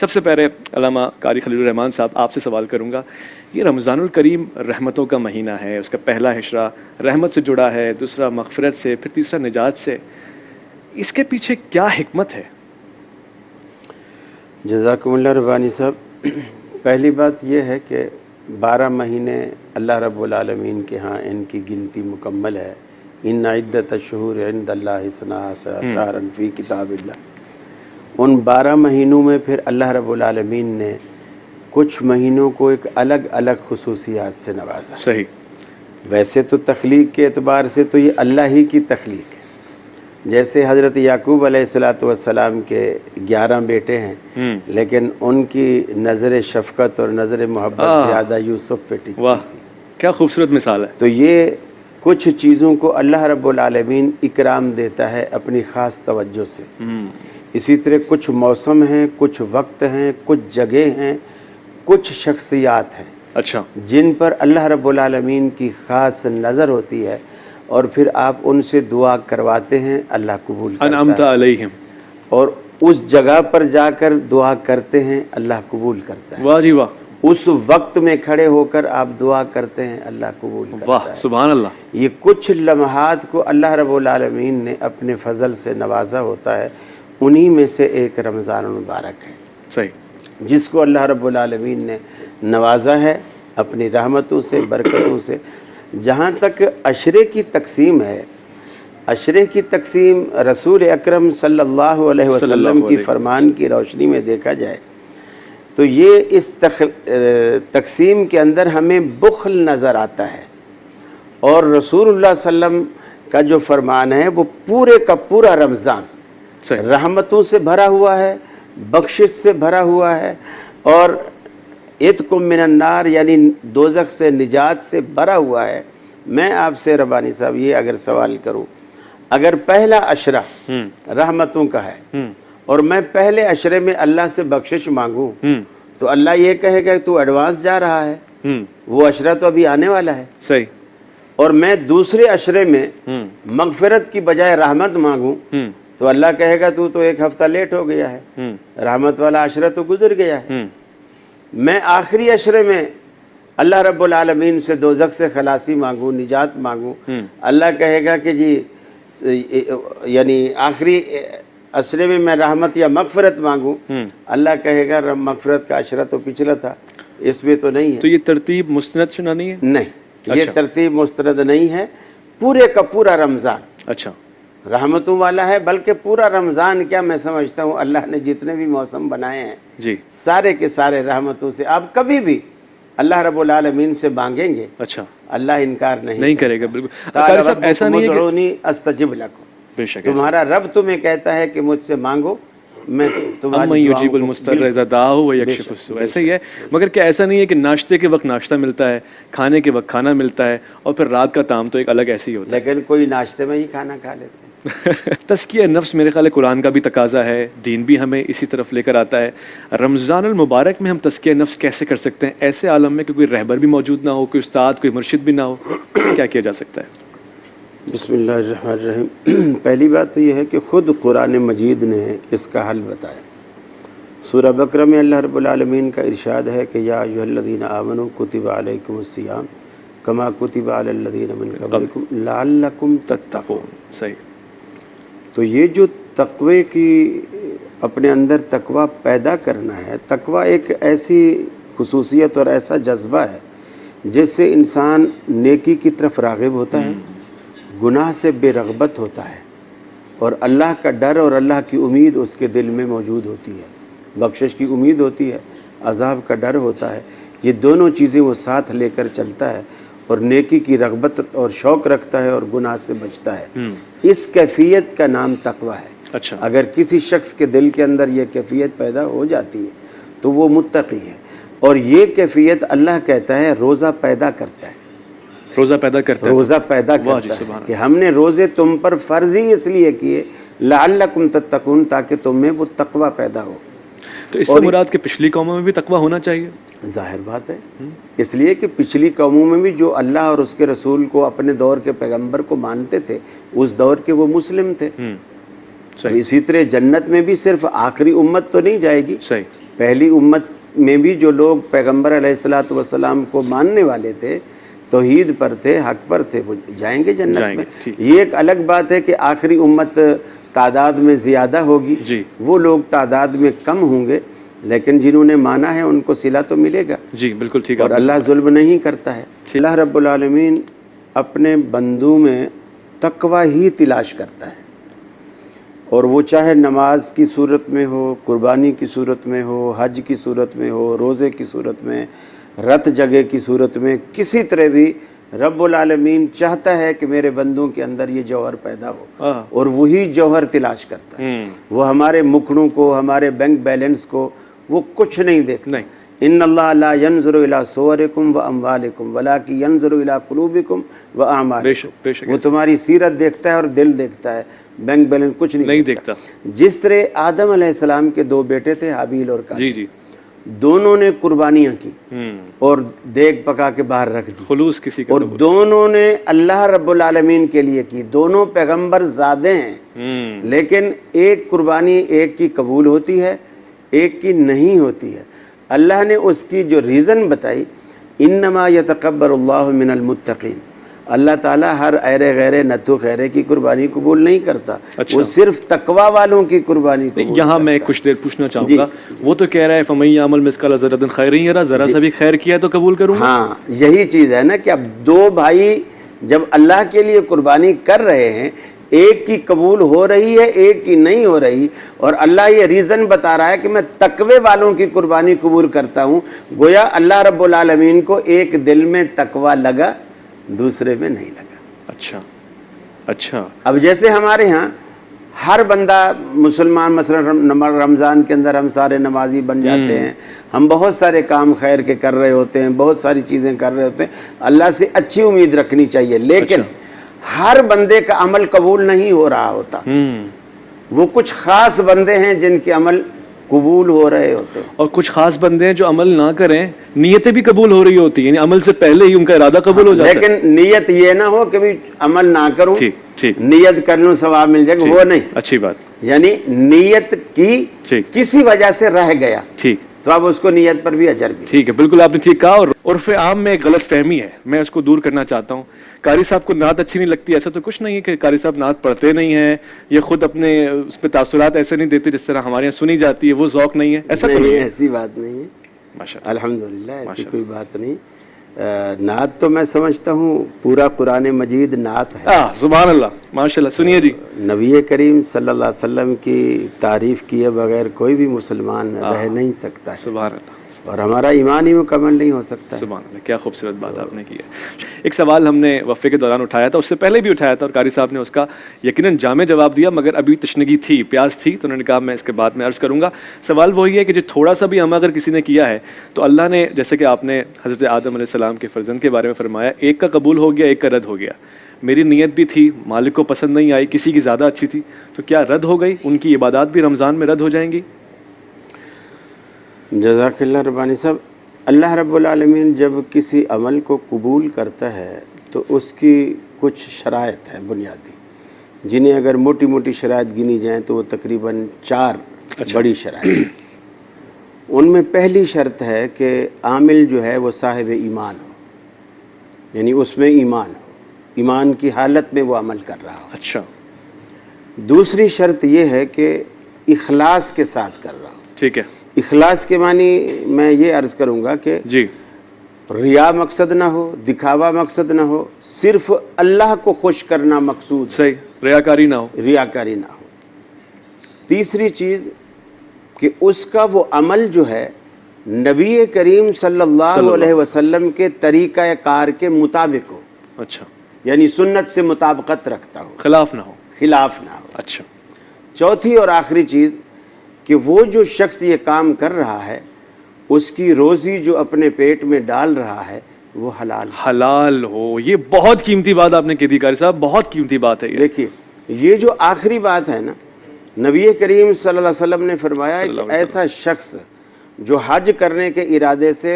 सबसे पहले अल्लामा कारी खलीलुर रहमान साहब आपसे सवाल करूँगा, ये रमज़ानुल करीम रहमतों का महीना है, उसका पहला हिस्सा रहमत से जुड़ा है, दूसरा मग़फ़िरत से, फिर तीसरा निजात से, इसके पीछे क्या हिकमत है? जज़ाकुमुल्लाह रब्बानी साहब, पहली बात यह है कि 12 महीने अल्लाह रब्बुल आलमीन के यहाँ इनकी गिनती मुकम्मल है। इन्ना इद्दत अश्शुहूर इंदल्लाहि इस्ना अशरा शहरन फ़ी किताबिल्लाह। उन 12 महीनों में फिर अल्लाह रब्बुल आलमीन ने कुछ महीनों को एक अलग अलग खुसूसियात से नवाजा। सही। वैसे तो तख्लीक के एतबार से तो ये अल्लाह ही की तख्लीक है। जैसे हज़रत याकूब अलैहिस्सलातु वस्सलाम के 11 बेटे हैं, लेकिन उनकी नज़र शफ़क़त और नज़र मोहब्बत ज़्यादा यूसुफ़ पे टिकी थी। क्या खूबसूरत मिसाल है। तो ये कुछ चीज़ों को अल्लाह रब्बुल आलमीन इकराम देता है अपनी ख़ास तवज्जो से। इसी तरह कुछ मौसम हैं, कुछ वक्त हैं, कुछ जगह हैं, कुछ शख्सियात हैं, अच्छा, जिन पर अल्लाह रब्बुल आलमीन की ख़ास नज़र होती है और फिर आप उनसे दुआ करवाते हैं, अल्लाह कबूल करता है। और उस जगह पर जाकर दुआ करते हैं, अल्लाह कबूल करता है। वाह जी वाह। उस वक्त में खड़े होकर आप दुआ करते हैं, अल्लाह कबूल करता है। सुभान अल्लाह। ये कुछ लम्हात को अल्लाह रब्बुल आलमीन ने अपने फजल से नवाजा होता है, उन्हीं में से एक रमज़ान मुबारक है। सही। जिसको अल्लाह रब्बुल आलमीन ने नवाजा है अपनी रहमतों से, बरकतों से। जहाँ तक अशरे की तकसीम है, अशरे की तकसीम रसूल अकरम सल्लल्लाहु अलैहि वसल्लम की फरमान की रोशनी में देखा जाए तो ये इस तकसीम के अंदर हमें बुख्ल नज़र आता है। और रसूलुल्लाह सल्लम का जो फरमान है वो पूरे का पूरा रमज़ान रहमतों से भरा हुआ है, बख्शिश से भरा हुआ है और इत्कुम मिनन नार यानी दोज़ख से निजात से भरा हुआ है। मैं आपसे रब्बानी साहब ये अगर सवाल करूं, अगर पहला अशरा रहमतों का है और मैं पहले अशरे में अल्लाह से बख्शिश मांगूं तो अल्लाह ये कहेगा तू एडवांस जा रहा है, वो अशरा तो अभी आने वाला है। सही। और मैं दूसरे अशरे में मगफिरत की बजाय रहमत मांगूं तो अल्लाह कहेगा तू तो एक हफ्ता लेट हो गया है, रहमत वाला अशरा तो गुजर गया है। मैं आखिरी अशरे में अल्लाह रब्बुल आलमीन से दोज़ख से खलासी मांगूं, निजात मांगूं, अल्लाह कहेगा कि जी यानी आखिरी अशरे में मैं रहमत या मगफिरत मांगूं, अल्लाह कहेगा मगफिरत का अशरा तो पिछला था, इसमें तो नहीं है। तो ये तरतीब मुस्तनद शुना नहीं है? नहीं, ये तरतीब मुस्तनद नहीं है। पूरे का पूरा रमज़ान अच्छा रहमतों वाला है, बल्कि पूरा रमज़ान क्या मैं समझता हूँ अल्लाह ने जितने भी मौसम बनाए हैं जी सारे के सारे रहमतों से। आप कभी भी अल्लाह रब्बुल आलमीन से मांगेंगे, अच्छा, अल्लाह इनकार नहीं करेगा। बिल्कुल ऐसा नहीं है कि अस्तजिब लकुम, बेशक तुम्हारा रब तुम्हें कहता है कि मुझसे मांगो, मैं तुम्हारी ऐसा ही है। मगर क्या ऐसा नहीं है कि नाश्ते के वक्त नाश्ता मिलता है, खाने के वक्त खाना मिलता है और फिर रात का ताम तो एक अलग ऐसे ही होता है? लेकिन कोई नाश्ते में ही खाना खा लेते हैं। तज़किया नफ्स मेरे ख्याल कुरान का भी तकाजा है, दीन भी हमें इसी तरफ लेकर आता है। रमज़ानुल मुबारक में हम तज़किया नफ्स कैसे कर सकते हैं ऐसे आलम में कि कोई रहबर भी मौजूद ना हो, कोई उस्ताद, कोई मुर्शिद भी ना हो? क्या किया जा सकता है? बिस्मिल्लाहिर्रहमानिर्रहीम। पहली बात तो यह है कि ख़ुद कुरान मजीद ने इसका हल बताया। सूरह बकरा में अल्लाह रब्बुल आलमीन का इरशाद है कि या अय्युहल्लज़ीना आमनू कुतिबा अलैकुमुस्सियाम कमा कुतिबा अलल्लज़ीना मिन क़ब्लिकुम लअल्लकुम तत्तक़ून। सही। तो ये जो तक़वे की अपने अंदर तक़वा पैदा करना है, तक़वा एक ऐसी खुसूसियत और ऐसा जज्बा है जिससे इंसान नेकी की तरफ राग़िब होता है, गुनाह से बेरग़बत होता है और अल्लाह का डर और अल्लाह की उम्मीद उसके दिल में मौजूद होती है। बख्शिश की उम्मीद होती है, अज़ाब का डर होता है। ये दोनों चीज़ें वो साथ लेकर चलता है और नेकी की रग़बत और शौक़ रखता है और गुनाह से बचता है। इस कैफियत का नाम तक़वा है। अच्छा। अगर किसी शख्स के दिल के अंदर ये कैफियत पैदा हो जाती है तो वो मुत्तक़ी है। और ये कैफियत अल्लाह कहता है रोज़ा पैदा करता है, रोज़ा पैदा करता है, रोज़ा पैदा करता है कि हमने रोज़े तुम पर फ़र्ज़ ही इसलिए किए लअल्लकुम तत्तक़ून, ताकि तुम में वो तक़वा पैदा हो। तो इससे मुराद कि पिछली कौमों में भी तक़वा होना चाहिए? ज़ाहिर बात है, इसलिए कि पिछली कौमों में भी जो अल्लाह और उसके रसूल को, अपने दौर के पैगंबर को मानते थे, उस दौर के वो मुस्लिम थे। तो इसी तरह जन्नत में भी सिर्फ आखिरी उम्मत तो नहीं जाएगी, पहली उम्मत में भी जो लोग पैगंबर अलैहिस्सलातु वस्सलाम को मानने वाले थे, तौहीद पर थे, हक पर थे, वो जाएंगे जन्नत में। ये एक अलग बात है कि आखिरी उम्मत तादाद में ज़्यादा होगी, वो लोग तादाद में कम होंगे, लेकिन जिन्होंने माना है उनको सिला तो मिलेगा। जी बिल्कुल ठीक। और अल्लाह जुल्म नहीं करता है। अल्लाह रब्बुल आलमीन अपने बंदों में तकवा ही तलाश करता है, और वो चाहे नमाज की सूरत में हो, कुर्बानी की सूरत में हो, हज की सूरत में हो, रोज़े की सूरत में, रत जगह की सूरत में, किसी तरह भी रब्बुल आलमीन चाहता है कि मेरे बंदों के अंदर ये जौहर पैदा हो, और वही जौहर तलाश करता है। वो हमारे मुखड़ों को, हमारे बैंक बैलेंस को वो कुछ नहीं देखता। इन्नल्लाह ला यंज़ुरु इला सुवरिकुम व अम्वालिकुम वलाकि यंज़ुरु इला कुलूबिकुम व आमालिकुम। वो तुम्हारी सीरत देखता है और दिल देखता है, बैंक बैलेंस कुछ नहीं देखता। जिस तरह आदम अलैहिस्सलाम के दो बेटे थे, हाबील और काबिल, दोनों ने कुर्बानियाँ की और देग पका के बाहर रख दी, खुलूस किसी का, और दोनों ने अल्लाह रब्बुल आलमीन के लिए की। दोनों पैगंबर ज़ादे हैं, लेकिन एक कुर्बानी एक की कबूल होती है, एक की नहीं होती है। अल्लाह ने उसकी जो रीज़न बताई, इन्नमा यतक़ब्बलुल्लाहु मिनल मुत्तक़ीन, अल्लाह ताला हर ऐरे गैरे नथु खैरे की कुर्बानी कबूल नहीं करता। वो सिर्फ तकवा वालों की कुर्बानी कबूल। यहाँ मैं कुछ देर पूछना चाहूँगा, वो तो कह रहा है फमन यअमल मिस्काल ज़र्रतिन खैरन यरा, ज़रा सा भी खैर किया तो कबूल करूँगा। हाँ, यही चीज़ है ना कि अब दो भाई जब अल्लाह के लिए कुर्बानी कर रहे हैं, एक की कबूल हो रही है, एक की नहीं हो रही, और अल्लाह ये रीज़न बता रहा है कि मैं तकवे वालों की कुर्बानी कबूल करता हूँ। गोया अल्लाह रब्बुल आलमीन को एक दिल में तकवा लगा, दूसरे में नहीं लगा। अच्छा। अब जैसे हमारे यहाँ हर बंदा मुसलमान, मसलन रमज़ान के अंदर हम सारे नमाजी बन जाते हैं, हम बहुत सारे काम खैर के कर रहे होते हैं, बहुत सारी चीज़ें कर रहे होते हैं, अल्लाह से अच्छी उम्मीद रखनी चाहिए, लेकिन हर बंदे का अमल कबूल नहीं हो रहा होता। वो कुछ ख़ास बंदे हैं जिनके अमल कबूल हो रहे होते हैं, और कुछ खास बंदे हैं जो अमल ना करें, नियतें भी कबूल हो रही होती हैं, अमल से पहले ही उनका इरादा कबूल हो जाता है। लेकिन नियत ये ना हो कि भी अमल ना करूं, ठीक, नियत कर लूं सवाब मिल जाएगा, वो नहीं। अच्छी बात। यानी नियत की किसी वजह से रह गया, ठीक, तो अब उसको नियत पर भी अजर भी। ठीक है, बिल्कुल आपने ठीक कहा। और उर्फ़े आम में एक गलत फहमी है, मैं उसको दूर करना चाहता हूँ। कारी साहब को नात अच्छी नहीं लगती, ऐसा तो कुछ नहीं है कि कारी साहब नात पढ़ते नहीं हैं, ये खुद अपने उस पर तासुरात ऐसे नहीं देते जिस तरह हमारे यहाँ सुनी जाती है, वो ज़ौक़ नहीं है, ऐसा नहीं है। ऐसी बात नहीं है, माशाअल्लाह, अल्हम्दुलिल्लाह, ऐसी कोई बात नहीं। नात तो मैं समझता हूँ पूरा कुरान मजीद नात है। सुभान अल्लाह, माशाअल्लाह। सुनिए जी, नबी करीम सल्लल्लाहु अलैहि वसल्लम की तारीफ़ किए बगैर कोई भी मुसलमान रह नहीं सकता है। सुभान अल्लाह। और हमारा ईमान ही मुकम्मल नहीं हो सकता। सुभान अल्लाह, क्या खूबसूरत बात आपने की है। एक सवाल हमने वफ़े के दौरान उठाया था, उससे पहले भी उठाया था, और कारी साहब ने उसका यकीनन जामे जवाब दिया, मगर अभी तशनगी थी, प्यास थी, तो उन्होंने कहा मैं इसके बाद में अर्ज़ करूँगा। सवाल वही है कि जो थोड़ा सा भी अमा अगर किसी ने किया है, तो अल्लाह ने, जैसे कि आपने हज़रत आदम अलैहिस्सलाम के फ़र्जंद के बारे में फ़रमाया, एक का कबूल हो गया, एक का रद्द हो गया। मेरी नीयत भी थी, मालिक को पसंद नहीं आई, किसी की ज़्यादा अच्छी थी, तो क्या रद्द हो गई? उनकी इबादत भी रमज़ान में रद्द हो जाएंगी? जज़ाकल्लाह रब्बानी साहब, अल्लाह रब्बुल आलमीन जब किसी अमल को कबूल करता है तो उसकी कुछ शराइत हैं बुनियादी, जिन्हें अगर मोटी मोटी शराइत गिनी जाएँ तो वो तकरीबन 4 बड़ी शराइत। उनमें पहली शर्त है कि आमिल जो है वो साहिब ईमान हो, यानी उसमें ईमान हो, ईमान की हालत में वो अमल कर रहा हो। अच्छा। दूसरी शर्त ये है कि इखलास के साथ कर रहा हो। ठीक है। इखलास के मानी मैं ये अर्ज़ करूँगा कि जी, रिया मकसद ना हो, दिखावा मकसद ना हो, सिर्फ अल्लाह को खुश करना मकसूद। सही, रियाकारी ना हो, रियाकारी ना हो। तीसरी चीज़ कि उसका वो अमल जो है नबी करीम सल्लल्लाहु अलैहि वसल्लम के तरीक़ा कार के मुताबिक हो। अच्छा, यानी सुन्नत से मुताबिकत रखता हो, खिलाफ ना हो, खिलाफ ना हो। अच्छा। चौथी और आखिरी चीज़ कि वो जो शख्स ये काम कर रहा है, उसकी रोज़ी जो अपने पेट में डाल रहा है वो हलाल हो। ये बहुत कीमती बात आपने कही थी कारी साहब, बहुत कीमती बात है ये। देखिए, ये जो आखिरी बात है ना, नबी करीम सल्लल्लाहु अलैहि वसल्लम ने फरमाया है कि ऐसा शख्स जो हज करने के इरादे से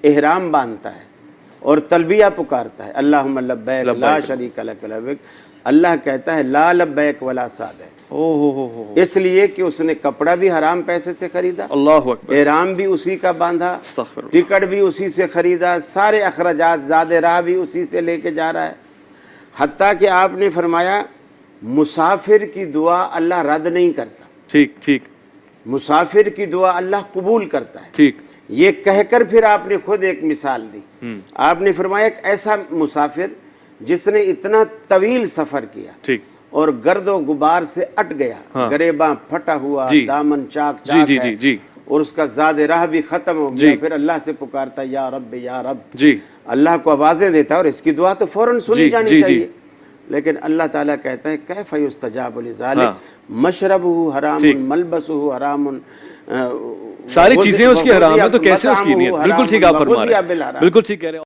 एहराम बांधता है और तलबिया पुकारता है, अल्लाहुम्मा लब्बैक ला शरीका लक लब्बैक, अल्लाह कहता है ला लब्बैक वला सादैक, हो। इसलिए कि उसने कपड़ा भी हराम पैसे से खरीदा, अल्लाहु अकबर। एहराम भी उसी का बांधा, अस्तगफिरुल्लाह। टिकट भी उसी से खरीदा, सारे अखराजात ज़ादे राह भी उसी से लेके जा रहा है। हत्ता कि आपने फरमाया मुसाफिर की दुआ अल्लाह रद्द नहीं करता, ठीक ठीक मुसाफिर की दुआ अल्लाह कबूल करता है। ठीक। ये कहकर फिर आपने खुद एक मिसाल दी। आपने फरमाया एक ऐसा मुसाफिर जिसने इतना तवील सफर किया ठीक। और गर्दो गुबार से अट गया, हाँ। गरेबा फटा हुआ, जी। दामन चाक जी चाक जी है, जी जी और उसका ज़ादे राह भी खत्म हो जी। गया, फिर अल्लाह से पुकारता या रब या रब, जी अल्लाह को आवाजें देता और इसकी दुआ तो फौरन जी, सुनी जानी जी, जी। चाहिए। लेकिन अल्लाह ताला कहता है कैफ युस्तजाबु लिज़ालिक हाँ। मशरबुहु हरामुन मलबसुहु हरामुन, सारी चीजें उसकी हराम है, तो कैसे उसकी नीयत? बिल्कुल ठीक आप फरमा रहे हैं, बिल्कुल ठीक कह रहे हैं।